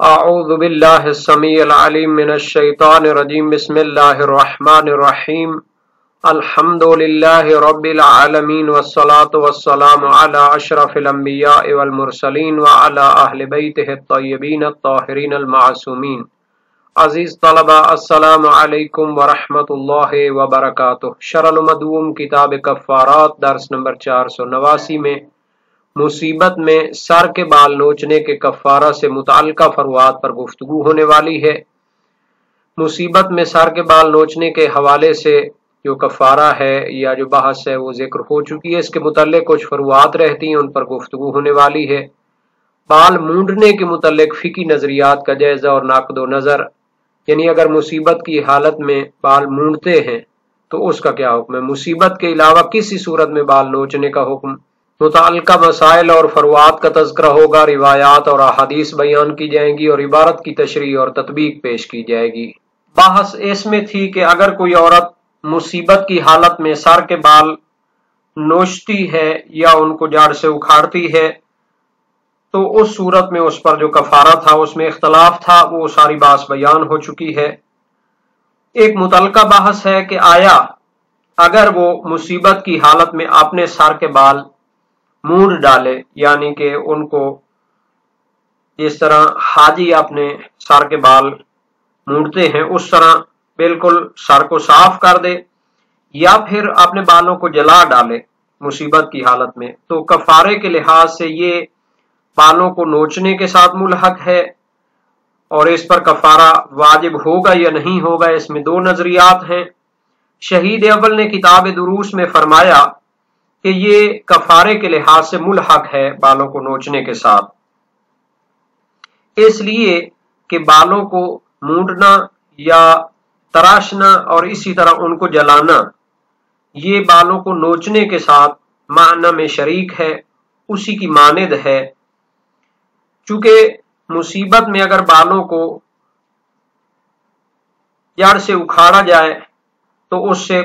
اعوذ باللہ السمیع العلیم من الشیطان الرجیم بسم اللہ الرحمن الرحیم الحمد للہ رب العالمین والصلاة والسلام علی اشرف الانبیاء والمرسلین وعلی اہل بیتہ الطیبین الطاہرین المعصومین۔ عزیز طلبہ السلام علیکم ورحمۃ اللہ وبرکاتہ۔ شرح المدوم کتاب کفارات درس نمبر 489 میں مصیبت میں سر کے بال نوچنے کے کفارہ سے متعلقہ فروعات پر گفتگو ہونے والی ہے۔ مصیبت میں سر کے بال نوچنے کے حوالے سے جو کفارہ ہے یا جو بحث ہے وہ ذکر ہو چکی ہے، اس کے متعلق کچھ فروعات رہتی ہیں، ان پر گفتگو ہونے والی ہے۔ بال مونڈنے کے متعلق فقہی نظریات کا جائزہ اور نقد و نظر، یعنی اگر مصیبت کی حالت میں بال مونڈتے ہیں تو اس کا کیا حکم ہے، مصیبت کے علاوہ کسی صورت میں بال نوچنے کا حکم، متعلقہ مسائل اور فروعات کا تذکرہ ہوگا، روایات اور احادیث بیان کی جائیں گی اور عبارت کی تشریح اور تطبیق پیش کی جائے گی۔ بحث اس میں تھی کہ اگر کوئی عورت مصیبت کی حالت میں سر کے بال نوچتی ہے یا ان کو جڑ سے اکھاڑتی ہے تو اس صورت میں اس پر جو کفارہ تھا اس میں اختلاف تھا، وہ ساری بحث بیان ہو چکی ہے۔ ایک متعلقہ بحث ہے کہ آیا اگر وہ مصیبت کی حالت میں اپنے سر کے بال مونڈ ڈالے، یعنی کہ ان کو جس طرح حاجی اپنے سر کے بال مونڈتے ہیں اس طرح بالکل سر کو صاف کر دے، یا پھر اپنے بالوں کو جلا ڈالے مصیبت کی حالت میں، تو کفارے کے لحاظ سے یہ بالوں کو نوچنے کے ساتھ ملحق ہے اور اس پر کفارہ واجب ہوگا یا نہیں ہوگا، اس میں دو نظریات ہیں۔ شہید اول نے کتاب دروس میں فرمایا کہ یہ کفارے کے لحاظ سے ملحق ہے بالوں کو نوچنے کے ساتھ، اس لیے کہ بالوں کو مونڈنا یا تراشنا اور اسی طرح ان کو جلانا یہ بالوں کو نوچنے کے ساتھ معنی میں شریک ہے، اسی کی مانند ہے۔ چونکہ مصیبت میں اگر بالوں کو جڑ سے اکھاڑا جائے تو اس سے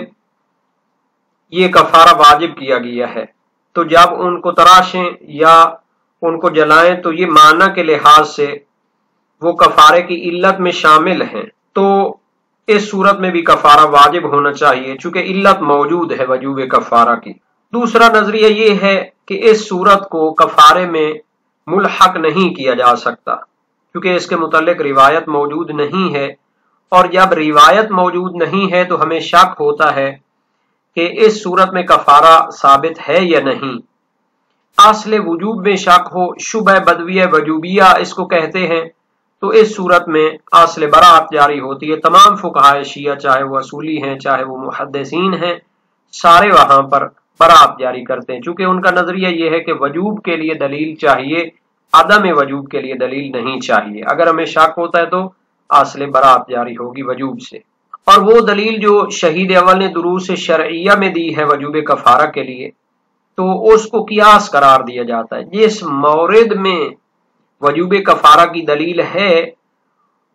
یہ کفارہ واجب کیا گیا ہے، تو جب ان کو تراشیں یا ان کو جلائیں تو یہ معنی کے لحاظ سے وہ کفارے کی علت میں شامل ہیں، تو اس صورت میں بھی کفارہ واجب ہونا چاہیے چونکہ علت موجود ہے وجوب کفارہ کی۔ دوسرا نظریہ یہ ہے کہ اس صورت کو کفارے میں ملحق نہیں کیا جا سکتا کیونکہ اس کے متعلق روایت موجود نہیں ہے، اور جب روایت موجود نہیں ہے تو ہمیں شک ہوتا ہے کہ اس صورت میں کفارہ ثابت ہے یا نہیں۔ اصل وجوب میں شک ہو، شبہ بدویہ وجوبیہ اس کو کہتے ہیں، تو اس صورت میں اصل برات جاری ہوتی ہے۔ تمام فقہائے شیعہ چاہے وہ اصولی ہیں چاہے وہ محدثین ہیں، سارے وہاں پر برات جاری کرتے ہیں، چونکہ ان کا نظریہ یہ ہے کہ وجوب کے لیے دلیل چاہیے، عدم وجوب کے لیے دلیل نہیں چاہیے۔ اگر ہمیں شک ہوتا ہے تو اصل برات جاری ہوگی وجوب سے، اور وہ دلیل جو شہید اول نے دروس شرعیہ میں دی ہے وجوب کفارہ کے لیے تو اس کو قیاس قرار دیا جاتا ہے۔ جس مورد میں وجوب کفارہ کی دلیل ہے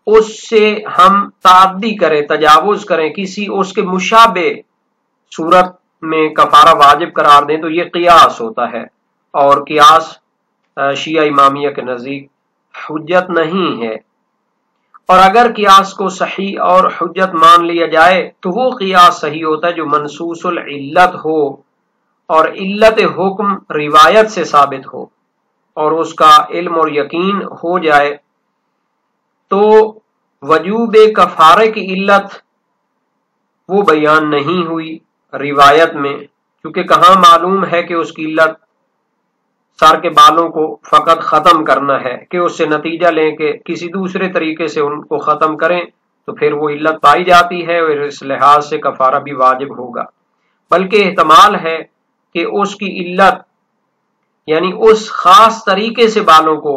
اس سے ہم تعدی کریں، تجاوز کریں، کسی اس کے مشابہ صورت میں کفارہ واجب قرار دیں تو یہ قیاس ہوتا ہے، اور قیاس شیعہ امامیہ کے نزدیک حجت نہیں ہے۔ اور اگر قیاس کو صحیح اور حجت مان لیا جائے تو وہ قیاس صحیح ہوتا ہے جو منصوص العلت ہو اور علت حکم روایت سے ثابت ہو اور اس کا علم اور یقین ہو جائے، تو وجوب کفارے کی علت وہ بیان نہیں ہوئی روایت میں، کیونکہ کہاں معلوم ہے کہ اس کی علت سر کے بالوں کو فقط ختم کرنا ہے، کہ اس سے نتیجہ لیں کہ کسی دوسرے طریقے سے ان کو ختم کریں تو پھر وہ علت پائی جاتی ہے اور اس لحاظ سے کفارہ بھی واجب ہوگا، بلکہ احتمال ہے کہ اس کی علت یعنی اس خاص طریقے سے بالوں کو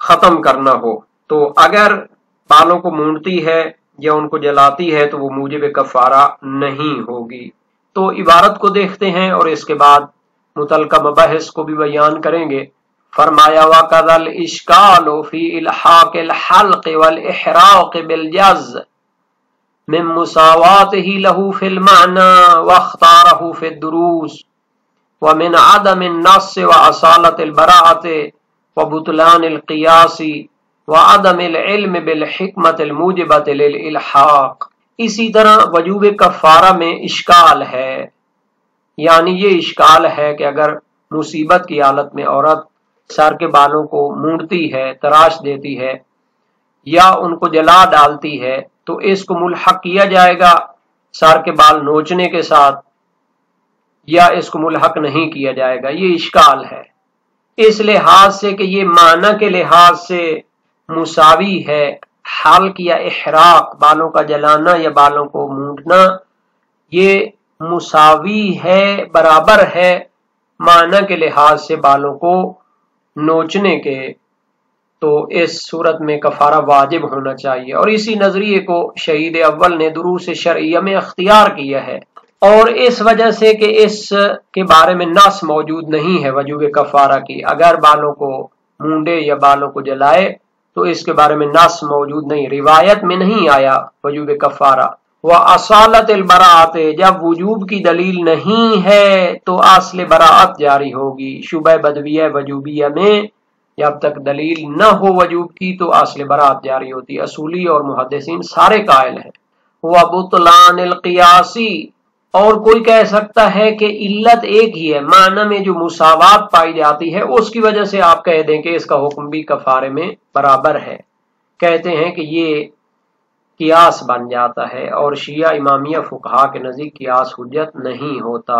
ختم کرنا ہو، تو اگر بالوں کو مونڈتی ہے یا ان کو جلاتی ہے تو وہ موجب کفارہ نہیں ہوگی۔ تو عبارت کو دیکھتے ہیں اور اس کے بعد متعلقہ مباحث کو بھی بیان کریں گے۔ فرمایا وَقَذَا الْإِشْكَالُ فِي إِلْحَاقِ الْحَلْقِ وَالْإِحْرَاقِ بِالْجَزِّ مِن مُسَاوَاتِهِ لَهُ فِي الْمَعْنَى وَاخْتَارَهُ فِي الدُّرُوسِ وَمِنْ عَدَمِ النَّصِّ وَأَصَالَةِ الْبَرَاءَةِ وَبُطْلَانِ الْقِيَاسِ وعدم العلم بالحکمت الموجبۃ للالحاق۔ اسی طرح وجوب کفارہ میں اشکال ہے، یعنی یہ اشکال ہے کہ اگر مصیبت کی حالت میں عورت سر کے بالوں کو مونڈتی ہے، تراش دیتی ہے یا ان کو جلا ڈالتی ہے تو اس کو ملحق کیا جائے گا سر کے بال نوچنے کے ساتھ، یا اس کو ملحق نہیں کیا جائے گا؟ یہ اشکال ہے اس لحاظ سے کہ یہ معنی کے لحاظ سے مساوی ہے۔ حلق یا احراق، بالوں کا جلانا یا بالوں کو مونڈنا، یہ مساوی ہے، برابر ہے معنی کے لحاظ سے بالوں کو نوچنے کے، تو اس صورت میں کفارہ واجب ہونا چاہیے۔ اور اسی نظریے کو شہید اول نے دروس شرعیہ میں اختیار کیا ہے، اور اس وجہ سے کہ اس کے بارے میں نص موجود نہیں ہے وجوب کفارہ کی، اگر بالوں کو مونڈے یا بالوں کو جلائے تو اس کے بارے میں نص موجود نہیں، روایت میں نہیں آیا وجوب کفارہ۔ وَأَصَالَةِ الْبَرَاءَةِ، جب وجوب کی دلیل نہیں ہے تو اصل براءت جاری ہوگی۔ شبہ بدویہ وجوبیہ میں جب تک دلیل نہ ہو وجوب کی تو اصل براءت جاری ہوتی، اصولی اور محدثین سارے قائل ہیں۔ وَبُطْلَانِ الْقِيَاسِ، اور کوئی کہہ سکتا ہے کہ علت ایک ہی ہے، معنی میں جو مساوات پائی جاتی ہے اس کی وجہ سے آپ کہہ دیں کہ اس کا حکم بھی کفارے میں برابر ہے، کہتے ہیں کہ یہ قیاس بن جاتا ہے، اور شیعہ امامیہ فقہا کے نزدیک قیاس حجت نہیں ہوتا۔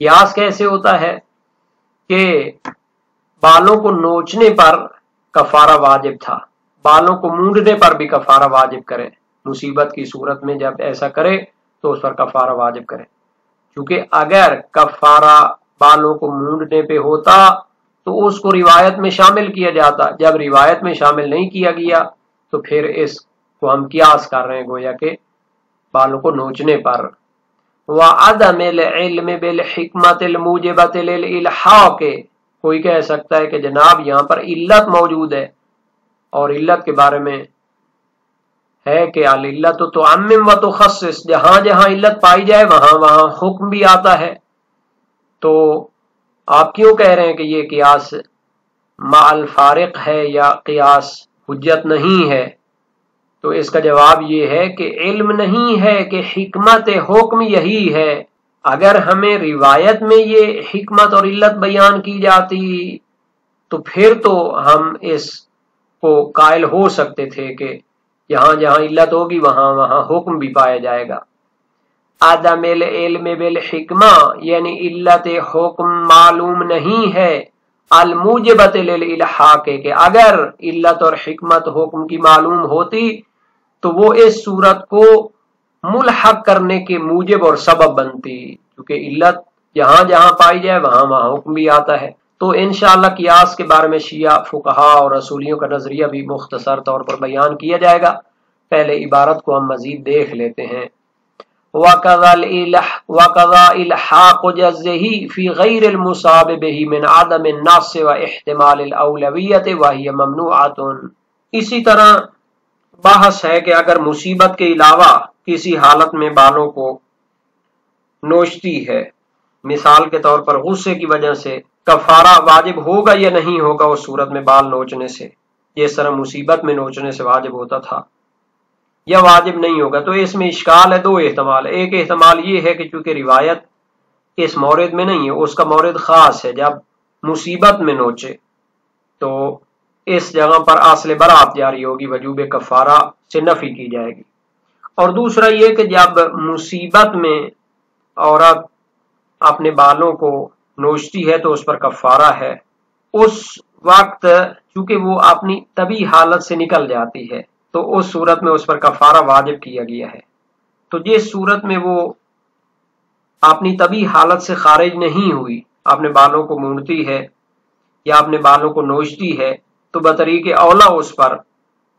قیاس کیسے ہوتا ہے کہ بالوں کو نوچنے پر کفارہ واجب تھا، بالوں کو مونڈنے پر بھی کفارہ واجب کرے، مصیبت کی صورت میں جب ایسا کرے تو اس پر کفارہ واجب کرے، کیونکہ اگر کفارہ بالوں کو مونڈنے پہ ہوتا تو اس کو روایت میں شامل کیا جاتا، جب روایت میں شامل نہیں کیا گیا تو پھر اس کو ہم قیاس کر رہے ہیں گویا کہ بالوں کو نوچنے پر۔ وَعَدَمِ الْعِلْمِ بِالْحِکْمَةِ الْمُوجِبَةِ لِلْإِلْحَاقِ، کوئی کہہ سکتا ہے کہ جناب یہاں پر علت موجود ہے، اور علت کے بارے میں ہے کہ العلت تعمم و تخصص، جہاں جہاں علت پائی جائے وہاں وہاں حکم بھی آتا ہے، تو آپ کیوں کہہ رہے ہیں کہ یہ قیاس مع الفارق ہے یا قیاس حجت نہیں ہے؟ تو اس کا جواب یہ ہے کہ علم نہیں ہے کہ حکمت حکم یہی ہے۔ اگر ہمیں روایت میں یہ حکمت اور علت بیان کی جاتی تو پھر تو ہم اس کو قائل ہو سکتے تھے کہ یہاں جہاں علت ہوگی وہاں وہاں حکم بھی پایا جائے گا۔ عدم العلم بالحکمہ، یعنی علت حکم معلوم نہیں ہے، الموجبۃ للالحاق، کہ اگر علت اور حکمت حکم کی معلوم ہوتی تو وہ اس صورت کو ملحق کرنے کے موجب اور سبب بنتی، کیونکہ علت جہاں جہاں پائی جائے وہاں وہاں حکم بھی آتا ہے۔ تو انشاءاللہ قیاس کے بارے میں شیعہ فقہا اور اصولیوں کا نظریہ بھی مختصر طور پر بیان کیا جائے گا، پہلے عبارت کو ہم مزید دیکھ لیتے ہیں۔ وَقَضَى إِلْحَاقُ جَزِّهِ فِي غَيْرِ الْمُصَابِ بِهِ مِنْ عَدَمِ النَّصِّ وَاحْتِمَالِ الْأَوْلَوِيَّةِ وَهِيَ مَمْنُوعَةٌ۔ اسی طرح بحث ہے کہ اگر مصیبت کے علاوہ کسی حالت میں بالوں کو نوچتی ہے، مثال کے طور پر غصے کی وجہ سے، کفارہ واجب ہوگا یا نہیں ہوگا اس صورت میں بال نوچنے سے، جس طرح مصیبت میں نوچنے سے واجب ہوتا تھا، یا واجب نہیں ہوگا؟ تو اس میں اشکال ہے، دو احتمال۔ ایک احتمال یہ ہے کہ چونکہ روایت اس مورد میں نہیں ہے، اس کا مورد خاص ہے، جب مصیبت میں نوچے تو اس جگہ پر اصل براءت جاری ہوگی، وجوب کفارہ سے نفی کی جائے گی۔ اور دوسرا یہ کہ جب مصیبت میں عورت اپنے بالوں کو نوچتی ہے تو اس پر کفارہ ہے، اس وقت چونکہ وہ اپنی طبی حالت سے نکل جاتی ہے تو اس صورت میں اس پر کفارہ واجب کیا گیا ہے۔ تو جس صورت میں وہ اپنی طبی حالت سے خارج نہیں ہوئی، اپنے بالوں کو مونڈتی ہے یا اپنے بالوں کو نوچتی ہے، تو بطریق اولا اس پر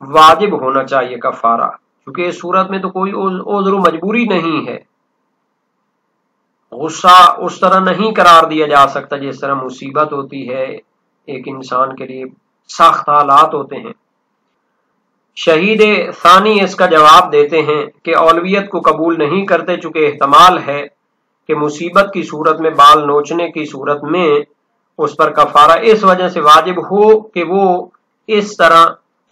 واجب ہونا چاہیے کفارہ، کیونکہ اس صورت میں تو کوئی عذر و مجبوری نہیں ہے۔ غصہ اس طرح نہیں قرار دیا جا سکتا جس طرح مصیبت ہوتی ہے، ایک انسان کے لیے سخت حالات ہوتے ہیں۔ شہید ثانی اس کا جواب دیتے ہیں کہ اولویت کو قبول نہیں کرتے، چونکہ احتمال ہے کہ مصیبت کی صورت میں بال نوچنے کی صورت میں اس پر کفارہ اس وجہ سے واجب ہو کہ وہ اس طرح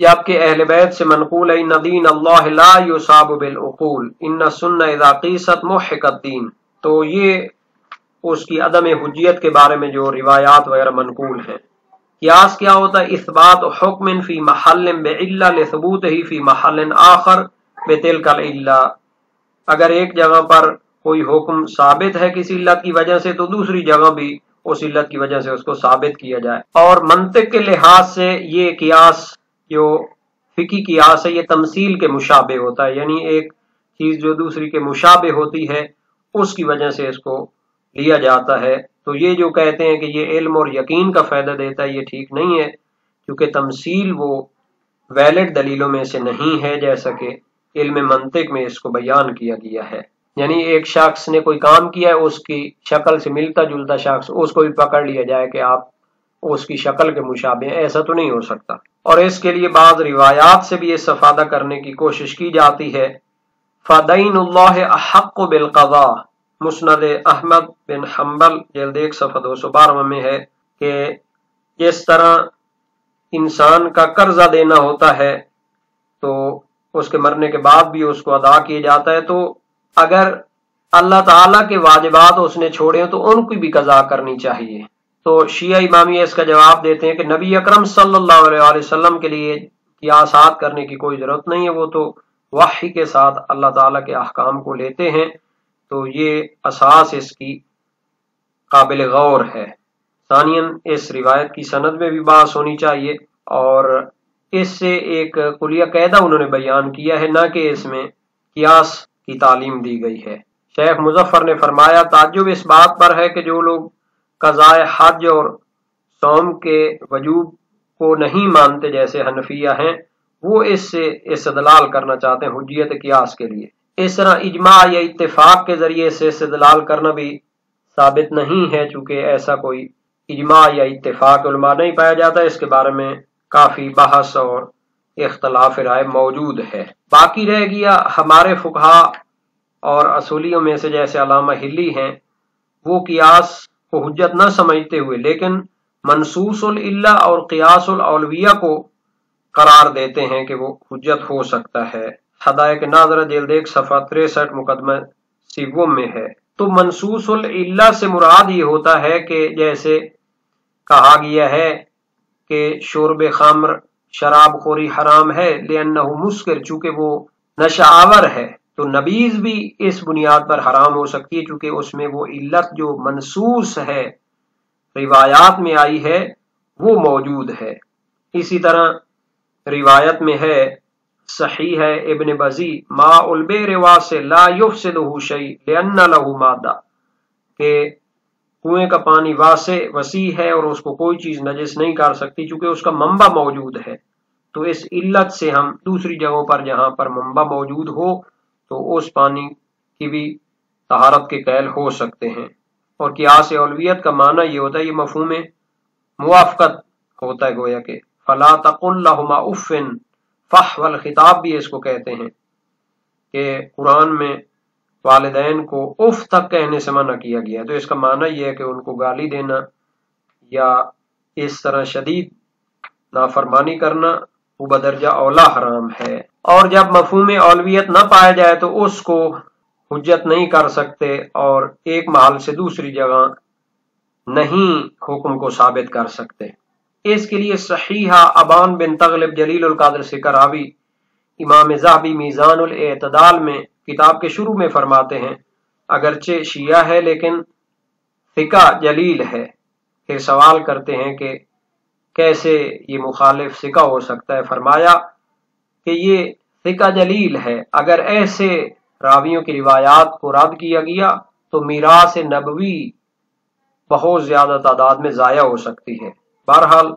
جبکہ اہل بیت سے منقول ہے ان دین اللہ لا یصاب بالعقول ان السنہ اذا قیست محق الدین، تو یہ اس کی عدم حجیت کے بارے میں جو روایات وغیرہ منقول ہیں۔ قیاس کیا ہوتا ہے؟ اثبات حکم فی محل بعلہ لثبوتہ فی محل آخر بتلک العلہ، اگر ایک جگہ پر کوئی حکم ثابت ہے کسی علت کی وجہ سے تو دوسری جگہ بھی اس علت کی وجہ سے اس کو ثابت کیا جائے۔ اور منطق کے لحاظ سے یہ قیاس جو فقہی قیاس ہے یہ تمثیل کے مشابہ ہوتا ہے، یعنی ایک چیز جو دوسری کے مشابہ ہوتی ہے اس کی وجہ سے اس کو لیا جاتا ہے۔ تو یہ جو کہتے ہیں کہ یہ علم اور یقین کا فائدہ دیتا ہے یہ ٹھیک نہیں ہے، کیونکہ تمثیل وہ ویلڈ دلیلوں میں سے نہیں ہے جیسا کہ علم منطق میں اس کو بیان کیا گیا ہے۔ یعنی ایک شخص نے کوئی کام کیا ہے، اس کی شکل سے ملتا جلتا شخص، اس کو بھی پکڑ لیا جائے کہ آپ اس کی شکل کے مشابہ ہیں، ایسا تو نہیں ہو سکتا۔ اور اس کے لیے بعض روایات سے بھی استفادہ کرنے کی کوشش کی جاتی ہے۔ فَدَيْنُ اللَّهِ أَحَقُّ بِالْقَضَاءِ، مسند احمد بن حنبل جلد 1 صفحہ 212 میں ہے کہ جس طرح انسان کا قرضہ دینا ہوتا ہے تو اس کے مرنے کے بعد بھی اس کو ادا کیا جاتا ہے، تو اگر اللہ تعالیٰ کے واجبات اس نے چھوڑے ہیں تو ان کی بھی قضا کرنی چاہیے۔ تو شیعہ امامیہ اس کا جواب دیتے ہیں کہ نبی اکرم صلی اللہ علیہ وسلم کے لیے قیاسات کرنے کی کوئی ضرورت نہیں ہے، وہ تو وحی کے ساتھ اللہ تعالیٰ کے احکام کو لیتے ہیں، تو یہ اساس اس کی قابل غور ہے۔ ثانیاً اس روایت کی سند میں بھی بحث ہونی چاہیے، اور اس سے ایک کلیہ قاعدہ انہوں نے بیان کیا ہے، نہ کہ اس میں قیاس کی تعلیم دی گئی ہے۔ شیخ مظفر نے فرمایا تعجب اس بات پر ہے کہ جو لوگ قضاء حج اور صوم کے وجوب کو نہیں مانتے جیسے حنفیہ ہیں، وہ اس سے استدلال کرنا چاہتے ہیں حجیت قیاس کے لیے۔ اس طرح اجماع یا اتفاق کے ذریعے سے استدلال کرنا بھی ثابت نہیں ہے، چونکہ ایسا کوئی اجماع یا اتفاق علماء نہیں پایا جاتا، اس کے بارے میں کافی بحث اور اختلاف رائے موجود ہے۔ باقی رہ گیا ہمارے فقہا اور اصولیوں میں سے جیسے علامہ ہلی ہیں، وہ قیاس کو حجت نہ سمجھتے ہوئے لیکن منصوص العلہ اور قیاس الاولویہ کو قرار دیتے ہیں کہ وہ حجت ہو سکتا ہے۔ حدائق ناظرہ جلد 1 صفحہ 63 مقدمہ 7 میں ہے۔ تو منصوص العلہ سے مراد یہ ہوتا ہے کہ جیسے کہا گیا ہے کہ شرب خمر شراب خوری حرام ہے لأنہ مسکر، چونکہ وہ نشہ آور ہے، تو نبیذ بھی اس بنیاد پر حرام ہو سکتی ہے چونکہ اس میں وہ علت جو منصوص ہے روایات میں آئی ہے وہ موجود ہے۔ اسی طرح روایت میں ہے صحیح ہے ابن بزی ماء البئر واسع لا یفسدہ شیء لأن لہ مادہ، کہ کنویں کا پانی وسیع ہے اور اس کو کوئی چیز نجس نہیں کر سکتی چونکہ اس کا منبع موجود ہے۔ تو اس علت سے ہم دوسری جگہوں پر جہاں پر منبع موجود ہو تو اس پانی کی بھی طہارت کے قائل ہو سکتے ہیں۔ اور قیاس اولویت کا معنی یہ ہوتا ہے، یہ مفہوم موافقت ہوتا ہے، گویا کہ فلا تقل لہما اف، فحو الخطاب بھی اس کو کہتے ہیں کہ قرآن میں والدین کو اف تک کہنے سے منع کیا گیا، تو اس کا معنی یہ ہے کہ ان کو گالی دینا یا اس طرح شدید نافرمانی کرنا وہ بدرجہ اولا حرام ہے۔ اور جب مفہوم اولویت نہ پایا جائے تو اس کو حجت نہیں کر سکتے اور ایک محل سے دوسری جگہ نہیں حکم کو ثابت کر سکتے۔ اس کے لیے صحیحہ ابان بن تغلب جلیل القدر سے کراوی امام ذہبی میزان الاعتدال میں کتاب کے شروع میں فرماتے ہیں اگرچہ شیعہ ہے لیکن فقہ جلیل ہے۔ پھر سوال کرتے ہیں کہ کیسے یہ مخالف فقہ ہو سکتا ہے؟ فرمایا کہ یہ فقہ جلیل ہے، اگر ایسے راویوں کی روایات کو رد کیا گیا تو میراث نبوی بہت زیادہ تعداد میں ضائع ہو سکتی ہے۔ بہرحال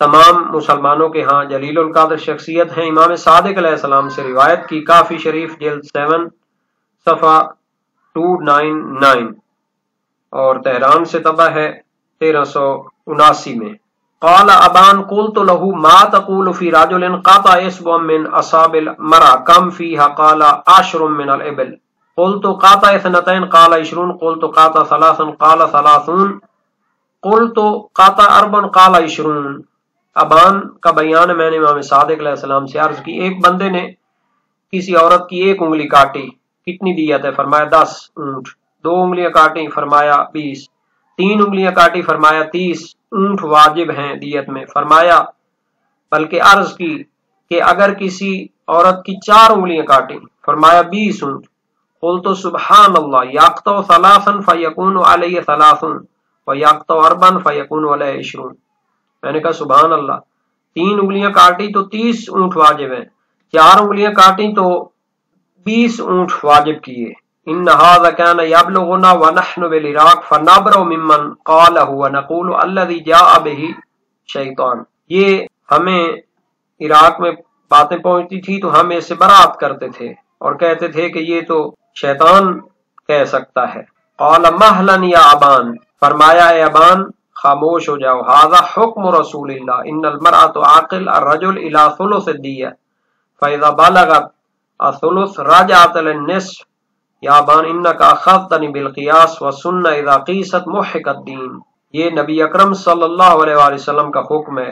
تمام مسلمانوں کے ہاں جلیل القدر شخصیت ہیں۔ امام صادق علیہ السلام سے روایت کی کافی شریف جلد 7 صفحہ 299 اور تہران سے طبع ہے 1379 میں۔ قال ابان قلت له ما تقول في رجل قطع اصبع من اصابع المرأة كم فيها؟ قال 10 من الابل۔ قلت قطع 2 قال 20۔ قلت قطع 3 قال 30۔ قلت قطع 4 قال 20۔ ابان کا بیان میں نے امام صادق علیہ السلام سے عرض کی، ایک بندے نے کسی عورت کی ایک انگلی کاٹی، کتنی دیت ہے؟ فرمایا 10 اونٹ۔ 2 انگلیاں کاٹی، فرمایا 20۔ 3 انگلیاں کاٹی، فرمایا 30 اونٹ واجب ہیں دیت میں۔ فرمایا بلکہ عرض کی کہ اگر کسی عورت کی 4 انگلیاں کاٹی، فرمایا 20 اونٹ۔ قلت سبحان اللہ، یقطع ثلاثا فیکون علیہ 30 ویقطع 4 فیکون علیہ 20۔ میں نے کہا سبحان اللہ، 3 انگلیاں کاٹی تو 30 اونٹ واجب ہیں، 4 انگلیاں کاٹی تو 20 اونٹ واجب کیے۔ ان هذا كان يبلغنا ونحن بالعراق فنبرأ ممن قاله ونقول الذي جاء به شیطان۔ یہ ہمیں عراق میں باتیں پہنچتی تھی تو ہم اس سے برات کرتے تھے اور کہتے تھے کہ یہ تو شیطان کہہ سکتا ہے۔ قال مہلا یا ابان، فرمایا اے ابان خاموش ہو جاؤ، هذا حکم رسول اللہ، ان المرأة عاقل الرجل الى ثلث الدیہ فاذا بلغت الثلث رجعت للنصف یا ابان انک اخذتنی بالقیاس والسنہ اذا قیست محق الدین۔ یہ نبی اکرم صلی اللہ علیہ وآلہ وسلم کا حکم ہے،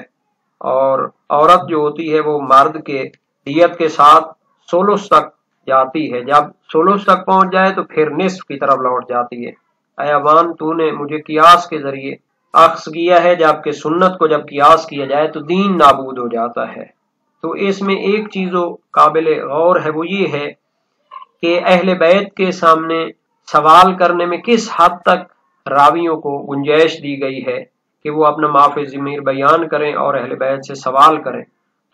اور عورت جو ہوتی ہے وہ مرد کے دیت کے ساتھ ثلث تک جاتی ہے، جب ثلث تک پہنچ جائے تو پھر نصف کی طرف لوٹ جاتی ہے۔ اے ابان تو نے مجھے قیاس کے ذریعے اخذ کیا ہے، جبکہ سنت کو جب قیاس کیا جائے تو دین نابود ہو جاتا ہے۔ تو اس میں ایک چیز قابل غور ہے، وہ یہ ہے کہ اہل بیت کے سامنے سوال کرنے میں کس حد تک راویوں کو گنجائش دی گئی ہے کہ وہ اپنا معافی ضمیر بیان کریں اور اہل بیت سے سوال کریں،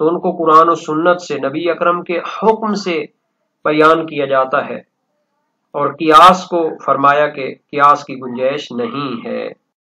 تو ان کو قرآن و سنت سے، نبی اکرم کے حکم سے بیان کیا جاتا ہے، اور قیاس کو فرمایا کہ قیاس کی گنجائش نہیں ہے۔